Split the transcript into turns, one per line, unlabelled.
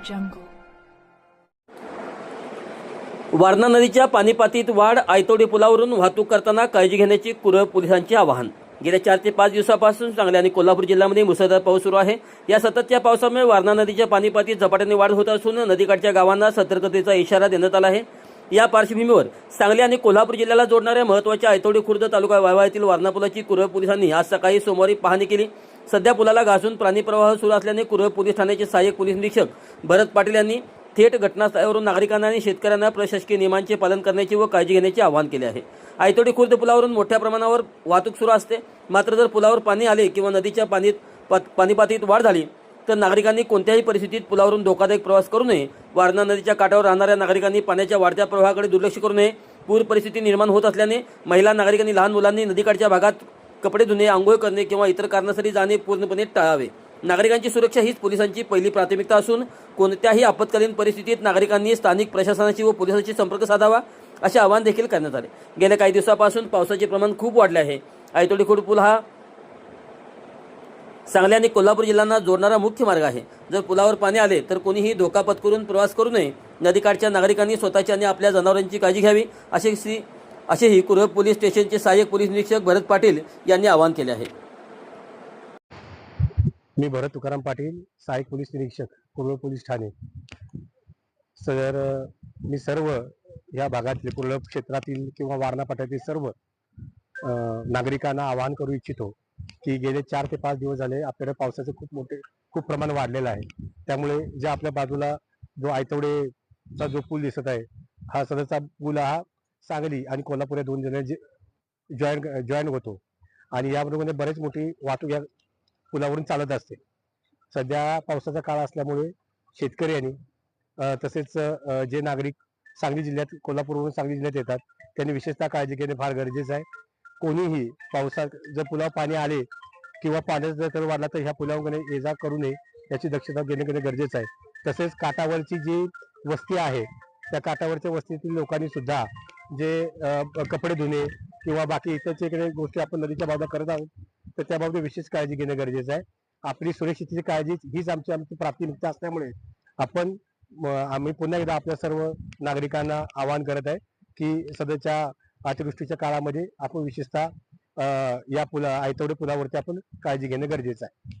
jungle.
Warna नदीच्या पाणीपातीत वाढ, आयतोडी पुलावरून वाहतूक करताना काळजी घेण्याची कुरळ पोलिसांचे आवाहन. गेल्या 4 ते 5 दिवसापासून सांगली आणि कोल्हापूर जिल्ह्यामध्ये मुसळधार पाऊस सुरू आहे. या सततच्या पावसामुळे वारणा नदीच्या पाणीपातीत झपाट्याने वाढ होत असून नदीकाठच्या गावांना सतर्कतेचा इशारा देण्यात आला आहे. या पार्श्वभूमीवर सांगली आणि कोल्हापूर जिल्ह्याला जोडणाऱ्या महत्त्वाच्या आयतोडी खुर्द तालुका वायवाळीतील वारणा पुलाची कुरळ पोलिसांनी आज सकाळी सोमवारी पाहणी केली. सध्या पुलाला घासून प्राणीप्रवाह सुरू असल्याने कुरळ पोलीस ठाण्याचे सहाय्यक पोलीस निरीक्षक भरत पाटील यांनी थेट घटनास्थळावरून नागरिकांना आणि शेतकऱ्यांना प्रशासकीय नियमांचे पालन करण्याचे व काळजी घेण्याचे आवाहन केले आहे. आयतोडी खुर्द पुलावरून मोठ्या प्रमाणावर वाहतूक सुरू असते. मात्र जर पुलावर पाणी आले किंवा नदीच्या पाणीपातीत वाढ झाली तर नागरिकांनी कोणत्याही परिस्थितीत पुलावरून धोकादायक प्रवास करू नये. वारणा नदीच्या काठावर राहणाऱ्या नागरिकांनी पाण्याच्या वाढत्या प्रवाहाकडे दुर्लक्ष करू नये. पूर परिस्थिती निर्माण होत असल्याने महिला, नागरिकांनी, लहान मुलांनी नदीकाठच्या भागात कपडे धुणे, आंघोळ करणे किंवा इतर कारणासाठी जाणे पूर्णपणे टाळावे. नागरिकांची सुरक्षा हीच पोलिसांची पहिली प्राथमिकता असून कोणत्याही आपत्कालीन परिस्थितीत नागरिकांनी स्थानिक प्रशासनाशी व पोलिसांशी संपर्क साधावा असे आवाहन देखील करण्यात आले. गेल्या काही दिवसापासून पावसाचे प्रमाण खूप वाढले आहे. आयतोडी खुर्द पूल हा सांगली आणि कोल्हापूर जिल्ह्यांना जोडणारा मुख्य मार्ग आहे. जर पुलावर पाणी आले तर कोणीही धोका पत्करून प्रवास करू नये. नदीकाठच्या नागरिकांनी स्वतःची आणि आपल्या जनावरांची काळजी घ्यावी असेही कुरळ पोलीस स्टेशनचे सहाय्यक पोलीस निरीक्षक भरत पाटील यांनी आवाहन केले आहे.
मी भरत तुकाराम पाटील, सहाय्यक पोलीस निरीक्षक, कुरळ पोलीस ठाणे. मी सर्व या भागातले कुरळ क्षेत्रातील किंवा वारणा पट्ट्यातील सर्व नागरिकांना आवाहन करू इच्छितो की गेले 4 ते 5 दिवस झाले आपल्याकडे पावसाचे खूप प्रमाण वाढलेलं आहे. त्यामुळे जे आपल्या बाजूला जो आयतवडेचा जो पूल दिसत आहे, हा सदरचा पूल हा सांगली आणि कोल्हापूर या 2 जिल्ह्यात जॉईन होतो आणि याबरोबर बरेच मोठी वाहतूक या पुलावरून चालत असते. सध्या पावसाचा काळ असल्यामुळे शेतकरी आणि तसेच जे नागरिक सांगली जिल्ह्यात, कोल्हापूरवरून सांगली जिल्ह्यात येतात, त्यांनी विशेषतः काळजी घेणे फार गरजेचं आहे. कोणीही पावसात जर पुलावर पाणी आले किंवा पाण्याचा जर वाढला तर ह्या पुलावर ये जा करू नये याची दक्षता घेणे गरजेचं आहे. तसेच काठावरची जी वस्ती आहे त्या काठावरच्या वस्तीतील लोकांनी सुद्धा जे कपडे धुणे किंवा बाकी इतर गोष्टी आपण नदीच्या बाजूला करत आहोत तर त्याबाबत विशेष काळजी घेणं गरजेचं आहे. आपली सुरक्षिततेची काळजी हीच आमची प्राथमिकता असल्यामुळे आम्ही पुन्हा एकदा आपल्या सर्व नागरिकांना आवाहन करत आहे की सध्याच्या अतिवृष्टीच्या काळामध्ये आपण विशेषतः या आयतवडे पुलावरती आपण काळजी घेणं गरजेचं आहे.